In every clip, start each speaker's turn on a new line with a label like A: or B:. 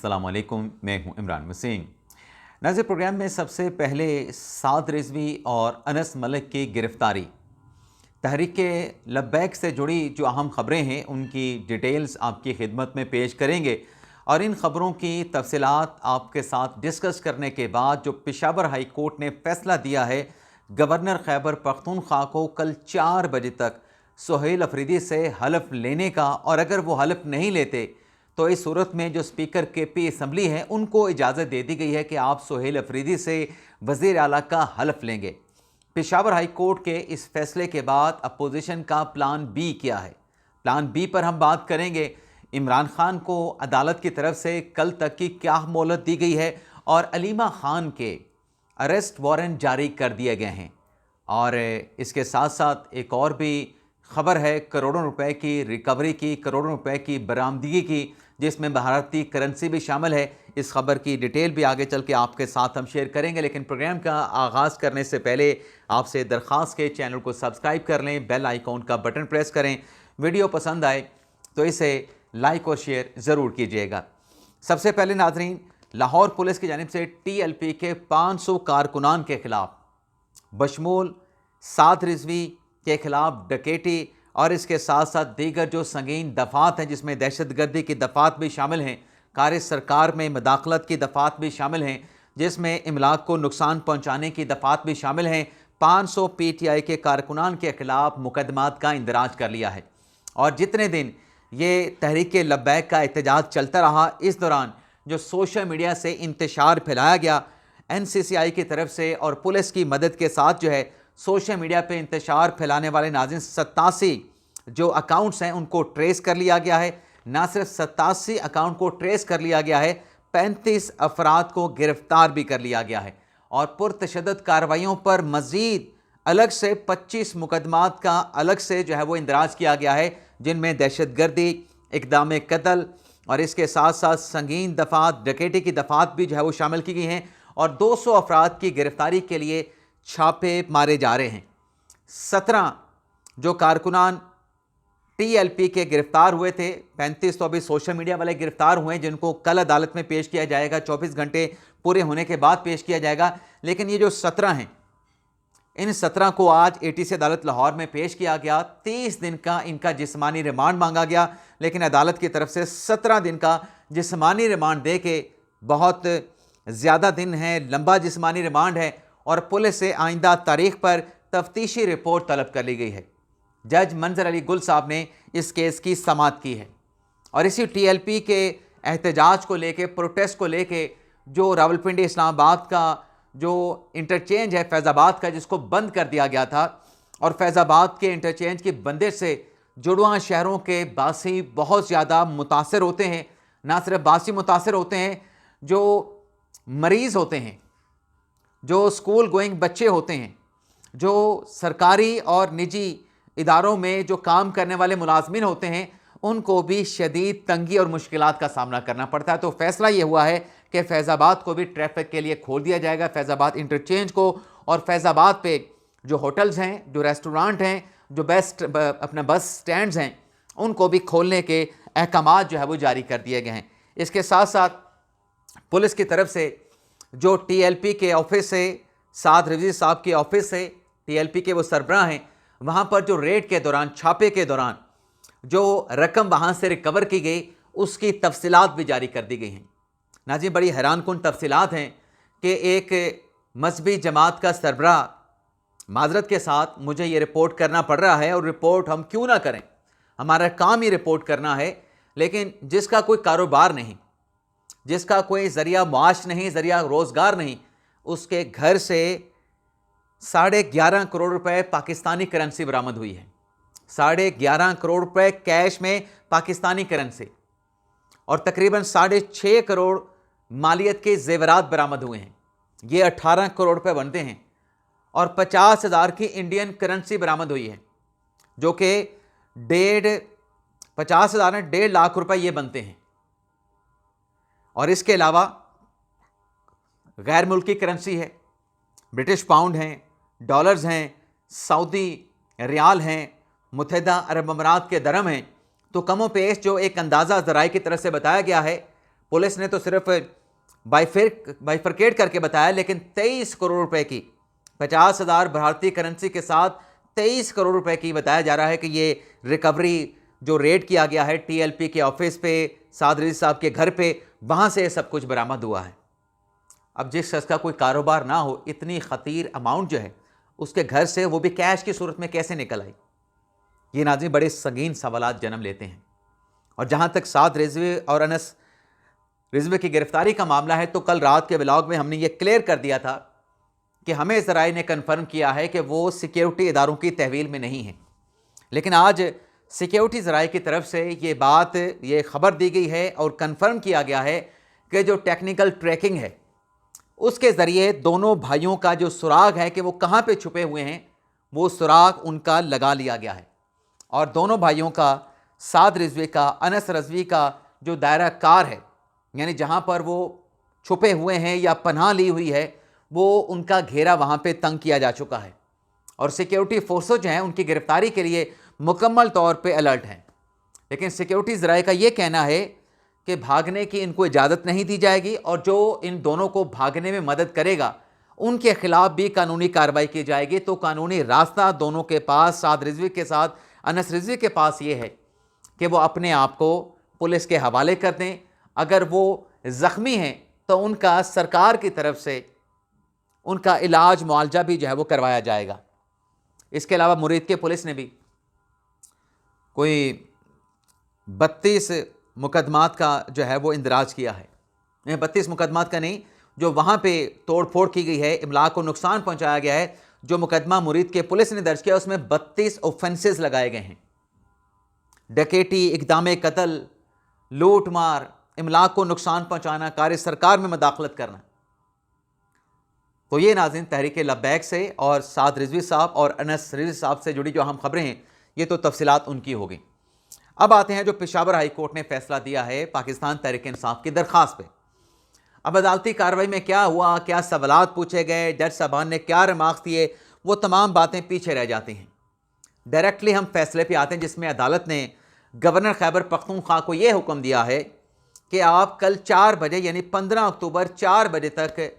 A: अस्सलाम वालेकुम, मैं हूं इमरान वसीम। नाज़िर, प्रोग्राम में सबसे पहले साद रिजवी और अनस मलिक की गिरफ्तारी, तहरीक लब्बैक से जुड़ी जो अहम ख़बरें हैं उनकी डिटेल्स आपकी खिदमत में पेश करेंगे और इन ख़बरों की तफसीलात आपके साथ डिस्कस करने के बाद जो पेशावर हाई कोर्ट ने फ़ैसला दिया है गवर्नर खैबर पख्तूनख्वा को कल 4 बजे तक सुहेल अफरीदी से हलफ लेने का, और अगर वो हलफ नहीं लेते तो इस सूरत में जो स्पीकर के पी असम्बली हैं उनको इजाज़त दे दी गई है कि आप सुहेल अफरीदी से वज़ीर आला का हलफ लेंगे। पेशावर हाई कोर्ट के इस फैसले के बाद अपोजिशन का प्लान बी क्या है, प्लान बी पर हम बात करेंगे। इमरान खान को अदालत की तरफ से कल तक की क्या मोहलत दी गई है और अलीमा खान के अरेस्ट वारंट जारी कर दिए गए हैं। और इसके साथ साथ एक और भी खबर है करोड़ों रुपए की रिकवरी की, करोड़ों रुपए की बरामदगी की, जिसमें भारतीय करेंसी भी शामिल है। इस खबर की डिटेल भी आगे चल के आपके साथ हम शेयर करेंगे, लेकिन प्रोग्राम का आगाज़ करने से पहले आपसे दरख्वास्त के चैनल को सब्सक्राइब कर लें, बेल आइकॉन का बटन प्रेस करें। वीडियो पसंद आए तो इसे लाइक और शेयर ज़रूर कीजिएगा। सबसे पहले नाजरीन, लाहौर पुलिस की जानिब से TLP के 500 कारकुनान के खिलाफ बशमूल साद रिजवी के खिलाफ डकैती और इसके साथ साथ दीगर जो संगीन दफ़ात हैं जिसमें दहशतगर्दी की दफ़ात भी शामिल हैं, कार्य सरकार में मदाखलत की दफ़ात भी शामिल हैं, जिसमें इमलाक को नुकसान पहुँचाने की दफ़ात भी शामिल हैं। 500 PTI के कारकुनान के खिलाफ मुकदमात का इंदराज कर लिया है। और जितने दिन ये तहरीक लब्बैक का एहतजाज चलता रहा, इस दौरान जो सोशल मीडिया से इंतशार फैलाया गया NCCI की तरफ से और पुलिस की मदद के साथ जो है सोशल मीडिया पे इंतशार फैलाने वाले नाज़रीन 87 जो अकाउंट्स हैं उनको ट्रेस कर लिया गया है। ना सिर्फ 87 अकाउंट को ट्रेस कर लिया गया है, 35 अफराद को गिरफ्तार भी कर लिया गया है और पुरतशद्दुद कार्रवाइयों पर मज़ीद अलग से 25 मुकदमात का अलग से जो है वो इंदराज किया गया है, जिनमें दहशतगर्दी, इक़दाम कत्ल और इसके साथ साथ संगीन दफ़ात, डकैती की दफ़ात भी जो है वो शामिल की गई हैं और 200 अफराद की गिरफ्तारी के लिए छापे मारे जा रहे हैं। 17 जो कारकुनान TLP के गिरफ्तार हुए थे, 35 तो अभी सोशल मीडिया वाले गिरफ्तार हुए हैं जिनको कल अदालत में पेश किया जाएगा, 24 घंटे पूरे होने के बाद पेश किया जाएगा। लेकिन ये जो 17 हैं, इन 17 को आज ATC अदालत लाहौर में पेश किया गया। 30 दिन का इनका जिस्मानी रिमांड मांगा गया, लेकिन अदालत की तरफ से 17 दिन का जिस्मानी रिमांड दे के, बहुत ज़्यादा दिन है, लंबा जिस्मानी रिमांड है और पुलिस से आइंदा तारीख पर तफ्तीशी रिपोर्ट तलब कर ली गई है। जज मंजर अली गुल साहब ने इस केस की समाअत की है और इसी TLP के एहतजाज को लेके, प्रोटेस्ट को लेके जो रावलपिंडी इस्लामाबाद का जो इंटरचेंज है फैज़ाबाद का, जिसको बंद कर दिया गया था, और फैज़ाबाद के इंटरचेंज की बंदिश से जुड़वा शहरों के बासी बहुत ज़्यादा मुतासर होते हैं। ना सिर्फ बासी मुतासर होते हैं, जो मरीज़ होते हैं, जो स्कूल गोइंग बच्चे होते हैं, जो सरकारी और निजी इदारों में जो काम करने वाले मुलाजमिन होते हैं, उनको भी शदीद तंगी और मुश्किलात का सामना करना पड़ता है। तो फैसला ये हुआ है कि फैज़ाबाद को भी ट्रैफिक के लिए खोल दिया जाएगा, फैज़ाबाद इंटरचेंज को, और फैज़ाबाद पे जो होटल्स हैं, जो रेस्टोरेंट हैं, जो अपना बस स्टैंड्स हैं, उनको भी खोलने के अहकामात जो है वो जारी कर दिए गए हैं। इसके साथ साथ पुलिस की तरफ से जो TLP के ऑफिस से, साद रिजवी साहब के ऑफिस से, TLP के वो सरबराह हैं, वहाँ पर जो रेड के दौरान, छापे के दौरान जो रकम वहाँ से रिकवर की गई, उसकी तफसीलात भी जारी कर दी गई हैं। नाज़रीन, बड़ी हैरानकुन तफसीलात हैं कि एक मजहबी जमात का सरबराह, माजरत के साथ मुझे ये रिपोर्ट करना पड़ रहा है और रिपोर्ट हम क्यों ना करें, हमारा काम ही रिपोर्ट करना है, लेकिन जिसका कोई कारोबार नहीं, जिसका कोई ज़रिया मुआश नहीं, ज़रिया रोज़गार नहीं, उसके घर से 11.5 करोड़ रुपए पाकिस्तानी करेंसी बरामद हुई है। 11.5 करोड़ रुपए कैश में पाकिस्तानी करेंसी और तकरीबन 6.5 करोड़ मालियत के जेवरात बरामद हुए हैं। ये 18 करोड़ रुपए बनते हैं और 50,000 की इंडियन करेंसी बरामद हुई है, जो कि 50,000 में 1.5 लाख रुपए ये बनते हैं। और इसके अलावा गैर मुल्की करेंसी है, ब्रिटिश पाउंड हैं, डॉलर्स हैं, सऊदी रियाल हैं, मुत्तहिदा अरब अमारात के दरम हैं। तो कमो पेश जो एक अंदाज़ा ज़राए की तरफ से बताया गया है, पुलिस ने तो सिर्फ बाइफरकेट करके बताया, लेकिन 23 करोड़ रुपए की 50,000 भारतीय करेंसी के साथ 23 करोड़ रुपए की बताया जा रहा है कि ये रिकवरी जो रेड किया गया है टीएलपी के ऑफिस पे, साद रिजवी साहब के घर पे, वहां से सब कुछ बरामद हुआ है। अब जिस शख्स का कोई कारोबार ना हो, इतनी खतीर अमाउंट जो है उसके घर से, वो भी कैश की सूरत में कैसे निकल आई? ये नाज़रीन बड़े संगीन सवालात जन्म लेते हैं। और जहां तक साद रिजवी और अनस रिजवी की गिरफ्तारी का मामला है, तो कल रात के व्लॉग में हमने ये क्लियर कर दिया था कि हमें ज़राए ने कन्फर्म किया है कि वो सिक्योरिटी इदारों की तहवील में नहीं है। लेकिन आज सिक्योरिटी ज़राए की तरफ से ये खबर दी गई है और कन्फर्म किया गया है कि जो टेक्निकल ट्रैकिंग है उसके ज़रिए दोनों भाइयों का जो सुराग है कि वो कहाँ पे छुपे हुए हैं, वो सुराग उनका लगा लिया गया है। और दोनों भाइयों का, साद रिजवी का, अनस रिजवी का जो दायरा कार है, यानी जहाँ पर वो छुपे हुए हैं या पनाह ली हुई है, वो उनका घेरा वहाँ पे तंग किया जा चुका है। और सिक्योरिटी फोर्सेस जो हैं उनकी गिरफ्तारी के लिए मुकम्मल तौर पे अलर्ट हैं। लेकिन सिक्योरिटी ज़राए का ये कहना है कि भागने की इनको इजाज़त नहीं दी जाएगी, और जो इन दोनों को भागने में मदद करेगा उनके खिलाफ भी कानूनी कार्रवाई की जाएगी। तो कानूनी रास्ता दोनों के पास, साद रिजवी के साथ अनस रिजवी के पास ये है कि वो अपने आप को पुलिस के हवाले कर दें। अगर वो ज़ख्मी हैं तो उनका सरकार की तरफ से उनका इलाज मुआवजा भी जो है वो करवाया जाएगा। इसके अलावा मुरीद के पुलिस ने भी कोई 32 मुकदमात का जो है वो इंदराज किया है। 32 मुकदमात का नहीं, जो वहाँ पे तोड़ फोड़ की गई है, इमलाक को नुकसान पहुँचाया गया है, जो मुकदमा मुरीद के पुलिस ने दर्ज किया उसमें 32 ऑफेंसेस लगाए गए हैं। डकैती, इक़दाम कत्ल, लूट मार, इमलाक को नुकसान पहुँचाना, कार्य सरकार में मदाखलत करना। तो ये नाज़रीन तहरीक लब्बैक से और साद रिजवी साहब और अनस रिजवी साहब से जुड़ी जो अहम खबरें हैं, ये तो तफसीलात उनकी हो गई। अब आते हैं जो पेशावर हाई कोर्ट ने फैसला दिया है पाकिस्तान तहरीक इंसाफ की दरख्वास्त पे। अब अदालती कार्रवाई में क्या हुआ, क्या सवालात पूछे गए, जज साहबान ने क्या रिमार्क्स दिए, वो तमाम बातें पीछे रह जाती हैं। डायरेक्टली हम फैसले पे आते हैं, जिसमें अदालत ने गवर्नर खैबर पख्तूनख्वा को ये हुक्म दिया है कि आप कल 4 बजे यानी 15 अक्टूबर 4 बजे तक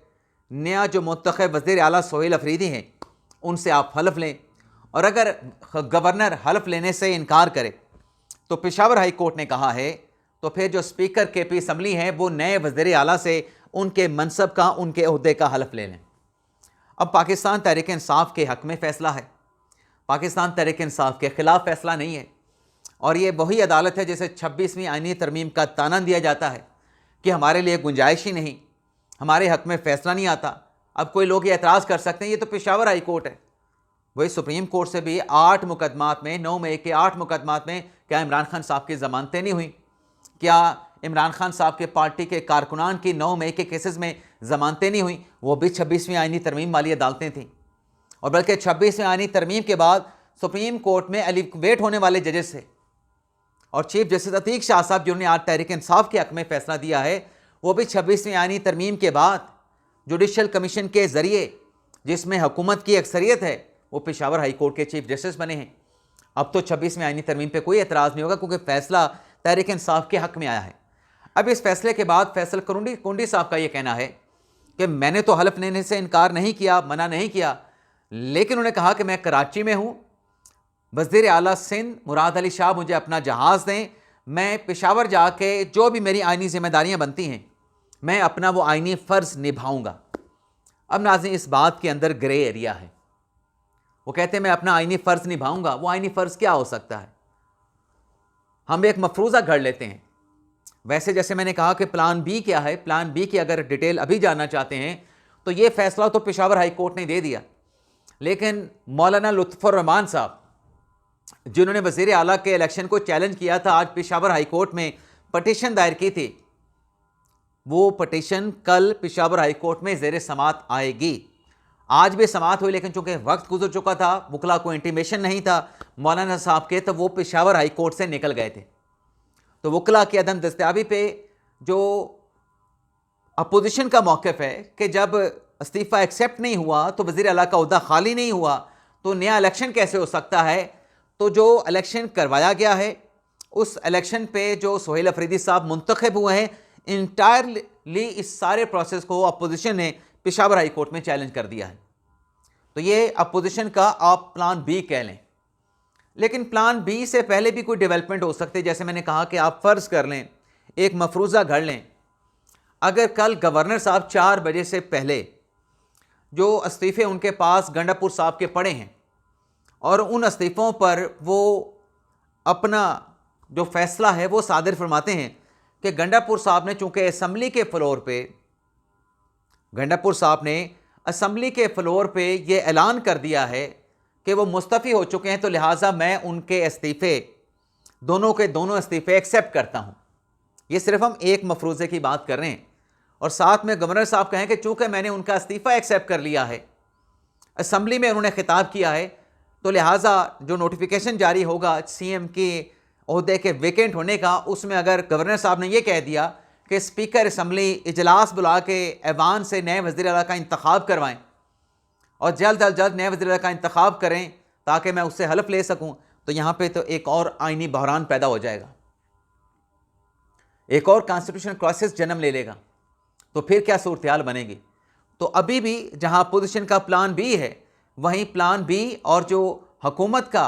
A: नया जो मुंतखब वज़ीर आला सोहेल अफरीदी हैं उनसे आप हलफ लें, और अगर गवर्नर हलफ लेने से इनकार करे तो पेशावर हाई कोर्ट ने कहा है तो फिर जो स्पीकर केपी असम्बली हैं वो नए वज़ीर आला से उनके मनसब का, उनके ओहदे का हलफ ले लें। अब पाकिस्तान तहरीक इंसाफ के हक़ में फ़ैसला है, पाकिस्तान तहरीक इंसाफ के ख़िलाफ़ फ़ैसला नहीं है। और ये वही अदालत है जिसे 26वीं आईनी तरमीम का ताना दिया जाता है कि हमारे लिए गुंजाइश ही नहीं, हमारे हक़ में फ़ैसला नहीं आता। अब कोई लोग ये एतराज़ कर सकते हैं ये तो पेशावर हाई कोर्ट है, वही सुप्रीम कोर्ट से भी 8 मुकदमात में, 9 मई के 8 मुकदमात में क्या इमरान खान साहब की ज़मानतें नहीं हुई? क्या इमरान खान साहब के पार्टी के कारकुनान की 9 मई के केसेस में ज़मानतें नहीं हुई? वो भी 26वीं आईनी तरमीम वाली अदालतें थीं। और बल्कि 26वीं आईनी तरमीम के बाद सुप्रीम कोर्ट में एलिवेट होने वाले जजेस थे, और चीफ जस्टिस अतीक शाह साहब जिन्होंने आज तहरीक इंसाफ के हक़ में फ़ैसला दिया है, वो भी 26वीं आईनी तरमीम के बाद जुडिशल कमीशन के ज़रिए, जिसमें हुकूमत की अक्सरियत है, वो पेशावर हाई कोर्ट के चीफ जस्टिस बने हैं। अब तो 26वीं आईनी तरमीम पे कोई एतराज़ नहीं होगा क्योंकि फ़ैसला तहरीक इंसाफ के हक़ में आया है। अब इस फैसले के बाद फैसल कुंडी साहब का ये कहना है कि मैंने तो हलफ लेने से इनकार नहीं किया, मना नहीं किया, लेकिन उन्होंने कहा कि मैं कराची में हूँ, वज़ीर आला सिंध मुराद अली शाह मुझे अपना जहाज़ दें, मैं पेशावर जाके जो भी मेरी आइनी ज़िम्मेदारियाँ बनती हैं मैं अपना वो आइनी फ़र्ज़ निभाऊँगा। अब नाज़रीन इस बात के अंदर ग्रे एरिया है। वो कहते हैं मैं अपना आइनी फ़र्ज़ निभाऊँगा, वो आइनी फ़र्ज़ क्या हो सकता है? हम एक मफरूज़ा घड़ लेते हैं। वैसे जैसे मैंने कहा कि प्लान बी क्या है, प्लान बी की अगर डिटेल अभी जानना चाहते हैं तो ये फ़ैसला तो पेशावर हाई कोर्ट ने दे दिया, लेकिन मौलाना लुत्फ़ुर रहमान साहब जिन्होंने वज़ीर आला के इलेक्शन को चैलेंज किया था, आज पेशावर हाई कोर्ट में पटिशन दायर की थी, वो पटिशन कल पेशावर हाई कोर्ट में ज़ेर समात आएगी। आज भी समात हुई, लेकिन चूंकि वक्त गुजर चुका था, वकला को इंटीमेशन नहीं था मौलाना साहब के, तो वो पेशावर हाई कोर्ट से निकल गए थे। तो वकला की अदम दस्तयाबी पे जो अपोजिशन का मौक़िफ़ है कि जब इस्तीफ़ा एक्सेप्ट नहीं हुआ तो वज़ीर आला का ओहदा खाली नहीं हुआ तो नया इलेक्शन कैसे हो सकता है? तो जो इलेक्शन करवाया गया है उस इलेक्शन पे जो सोहेल अफरीदी साहब मुंतखब हुए हैं, इंटायरली इस सारे प्रोसेस को अपोजिशन ने पेशावर हाई कोर्ट में चैलेंज कर दिया है। तो ये अपोजिशन का आप प्लान बी कह लें। लेकिन प्लान बी से पहले भी कोई डेवलपमेंट हो सकती है। जैसे मैंने कहा कि आप फ़र्ज़ कर लें, एक मफरूज़ा घड़ लें, अगर कल गवर्नर साहब 4 बजे से पहले जो इस्तीफ़े उनके पास गंडापुर साहब के पड़े हैं और उन इस्तीफ़ों पर वो अपना जो फ़ैसला है वो सादिर फरमाते हैं कि गंडापुर साहब ने, चूँकि असम्बली के फ्लोर पे, गंडापुर साहब ने असम्बली के फ्लोर पे ये ऐलान कर दिया है कि वो मुस्तफ़ी हो चुके हैं, तो लिहाजा मैं उनके इस्तीफ़े, दोनों के दोनों इस्तीफ़े एक्सेप्ट करता हूँ। ये सिर्फ हम एक मफरूज़े की बात कर रहे हैं। और साथ में गवर्नर साहब कहें कि चूँकि मैंने उनका इस्तीफ़ा एक्सेप्ट कर लिया है, असम्बली में उन्होंने खिताब किया है, तो लिहाजा जो नोटिफिकेशन जारी होगा सीएम के ओहदे के वेकेंट होने का, उसमें अगर गवर्नर साहब ने यह कह दिया कि स्पीकर असम्बली इजलास बुला के ऐवान से नए वज़ीर आला का इंतखाब करवाएं और जल्द अज जल्द नए वज़ीर आला का इंतखाब करें ताकि मैं उससे हल्फ ले सकूं, तो यहाँ पे तो एक और आइनी बहरान पैदा हो जाएगा, एक और कॉन्स्टिट्यूशन क्राइसिस जन्म ले लेगा। तो फिर क्या सूरत हाल बनेगी? तो अभी भी जहाँ अपोजिशन का प्लान बी है, वहीं प्लान बी और जो हुकूमत का,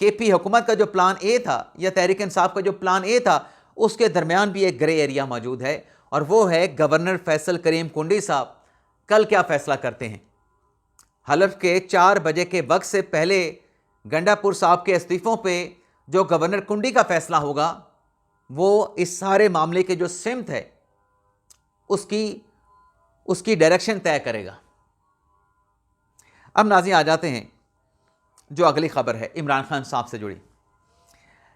A: केपी हुकूमत का जो प्लान ए था या तहरीक इंसाफ का जो प्लान ए था, उसके दरमियान भी एक ग्रे एरिया मौजूद है, और वो है गवर्नर फैसल करीम कुंडी साहब कल क्या फ़ैसला करते हैं। हलफ के 4 बजे के वक्त से पहले गंडापुर साहब के इस्तीफ़ों पे जो गवर्नर कुंडी का फ़ैसला होगा, वो इस सारे मामले के जो सिमत है उसकी डायरेक्शन तय करेगा। अब नाज़रीन आ जाते हैं जो अगली खबर है इमरान खान साहब से जुड़ी।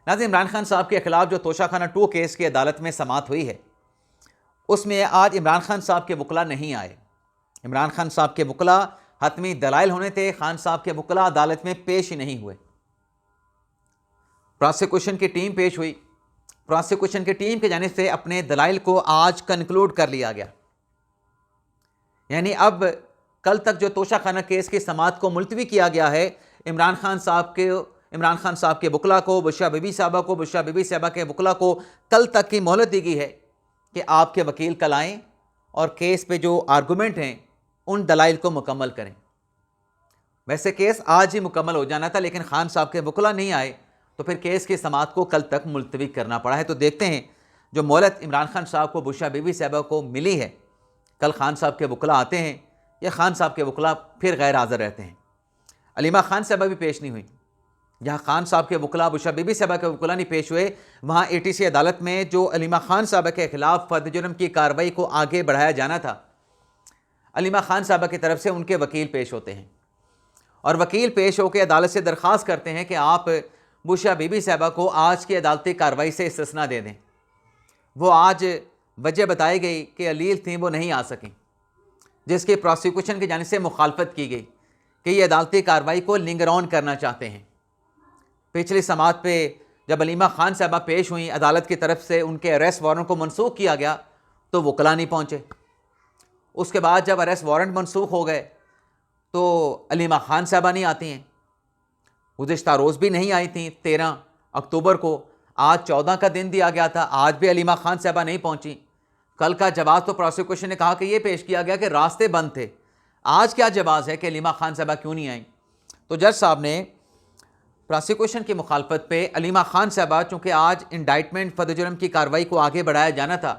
A: नाज़रीन, इमरान खान साहब के खिलाफ जो तोशाखाना 2 केस की अदालत में समाअत हुई है, उसमें आज इमरान खान साहब के वकला नहीं आए। इमरान खान साहब के वकला हतमी दलाइल होने थे, खान साहब के वकला अदालत में पेश ही नहीं हुए। प्रोसिक्यूशन की टीम पेश हुई। प्रोसिक्यूशन की टीम की जानिब से अपने दलाइल को आज कंक्लूड कर लिया गया, यानी अब कल तक जो तोशाखाना केस की समाअत को मुलतवी किया गया है, इमरान खान साहब के वकला को, बुशरा बीबी साहबा के वकला को कल तक की मोहलत दी गई है कि आपके वकील कल आएँ और केस पे जो आर्गूमेंट हैं उन दलाइल को मुकम्मल करें। वैसे केस आज ही मुकम्मल हो जाना था, लेकिन खान साहब के वकला नहीं आए, तो फिर केस की समाअत को कल तक मुलतवी करना पड़ा है। तो देखते हैं जो मोहलत इमरान खान साहब को, बुशरा बीबी साहबा को मिली है, कल खान साहब के वकला आते हैं या खान साहब के वकला फिर गैर हाज़िर रहते हैं। अलीमा खान साहबा भी पेश नहीं हुई। जहाँ खान साहब के वकला, बुशरा बीबी साहबा के वकला नहीं पेश हुए, वहाँ ATC अदालत में जो अलीमा खान साहबा के ख़िलाफ़ फ़र्द जुर्म की कार्रवाई को आगे बढ़ाया जाना था, अलीमा खान साहबा की तरफ से उनके वकील पेश होते हैं और वकील पेश होकर अदालत से दरख्वास्त करते हैं कि आप बुशरा बीबी साहबा को आज की अदालती कार्रवाई से इस्तिस्ना दे दें। वो आज वजह बताई गई कि अलील थी, वो नहीं आ सकें, जिसकी प्रोसिक्यूशन की जानिब से मुखालफत की गई कि ये अदालती कार्रवाई को लिंगर ऑन करना चाहते हैं। पिछली समाअत पे जब अलीमा खान साहबा पेश हुई, अदालत की तरफ से उनके अरेस्ट वारंट को मनसूख किया गया तो वकला नहीं पहुँचे। उसके बाद जब अरेस्ट वारंट मनसूख हो गए तो अलीमा खान साहबा नहीं आती हैं, गुज़िश्ता रोज़ भी नहीं आई थी 13 अक्टूबर को, आज 14 का दिन दिया गया था, आज भी अलीमा खान साहबा नहीं पहुंची। कल का जवाब तो प्रोसिक्यूशन ने कहा कि ये पेश किया गया कि रास्ते बंद थे। आज क्या जवाब है कि अलीमा खान साहबा क्यों नहीं आई? तो जज साहब ने प्रोसिक्यूशन की मुखालफत पे अलीमा खान साहबा, चूँकि आज इंडाइटमेंट फ़र्द जुर्म की कार्रवाई को आगे बढ़ाया जाना था,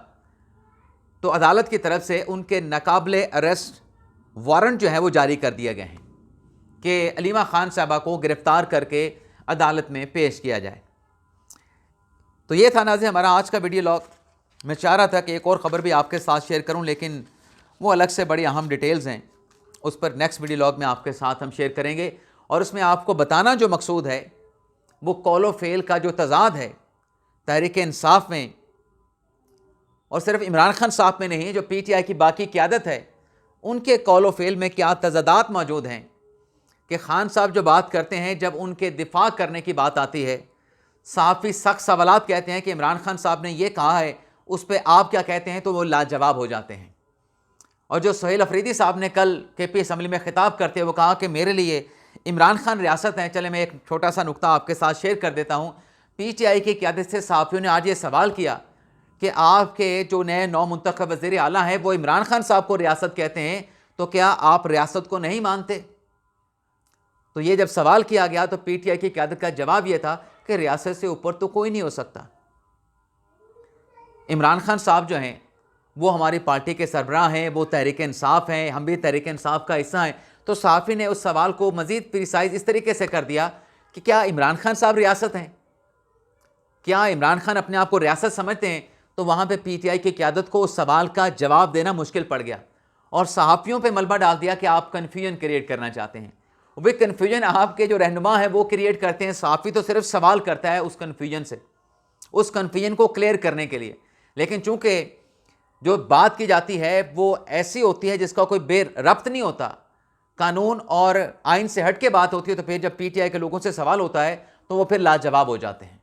A: तो अदालत की तरफ से उनके नाकाबिले अरेस्ट वारंट जो है वो जारी कर दिए गए हैं कि अलीमा खान साहबा को गिरफ़्तार करके अदालत में पेश किया जाए। तो ये था नाज़रीन हमारा आज का वीडियो लॉग। मैं चाह रहा था कि एक और ख़बर भी आपके साथ शेयर करूं, लेकिन वो अलग से बड़ी अहम डिटेल्स हैं, उस पर नेक्स्ट वीडियो लॉग में आपके साथ हम शेयर करेंगे। और उसमें आपको बताना जो मकसूद है वो कौल व फ़ेल का जो तज़ाद है तहरीक इंसाफ में, और सिर्फ इमरान खान साहब में नहीं, जो PTI की बाकी क़यादत है उनके कौल व फ़ेल में क्या तज़ादात मौजूद हैं कि खान साहब जो बात करते हैं, जब उनके दिफा करने की बात आती है, साफ़ी सख्त सवालात कहते हैं कि इमरान खान साहब ने ये कहा है, उस पर आप क्या कहते हैं, तो वो लाजवाब हो जाते हैं। और जो सुहेल अफरीदी साहब ने कल KP असम्बली में ख़िताब करते हुए कहा कि मेरे लिए इमरान खान रियासत हैं। चले मैं एक छोटा सा नुक्ता आपके साथ शेयर कर देता हूँ। PTI की क़यादत से सहाफ़ियों ने आज ये सवाल किया कि आपके जो नए नौ मुंतखब वज़ीर आला हैं वो इमरान खान साहब को रियासत कहते हैं, तो क्या आप रियासत को नहीं मानते? तो ये जब सवाल किया गया तो पीटीआई की क़यादत का जवाब यह था कि रियासत से ऊपर तो कोई नहीं हो सकता। इमरान खान साहब जो हैं वो हमारी पार्टी के सरबराह हैं, वो तहरीक इंसाफ हैं, हम भी तहरीक इंसाफ का हिस्सा हैं। तो सहाफ़ी ने उस सवाल को मज़ीद प्रिसाइज़ इस तरीके से कर दिया कि क्या इमरान खान साहब रियासत हैं, क्या इमरान खान अपने आप को रियासत समझते हैं? तो वहाँ पे पीटीआई की क़यादत को उस सवाल का जवाब देना मुश्किल पड़ गया और सहाफ़ियों पे मलबा डाल दिया कि आप कन्फ्यूजन क्रिएट करना चाहते हैं। वे कन्फ्यूजन आपके जो रहनुमा है वो क्रिएट करते हैं, सहाफ़ी तो सिर्फ सवाल करता है उस कन्फ्यूजन से, उस कन्फ्यूजन को क्लियर करने के लिए। लेकिन चूंकि जो बात की जाती है वो ऐसी होती है जिसका कोई रब्त नहीं होता, कानून और आइन से हट के बात होती है, तो फिर जब पीटीआई के लोगों से सवाल होता है तो वो फिर लाजवाब हो जाते हैं।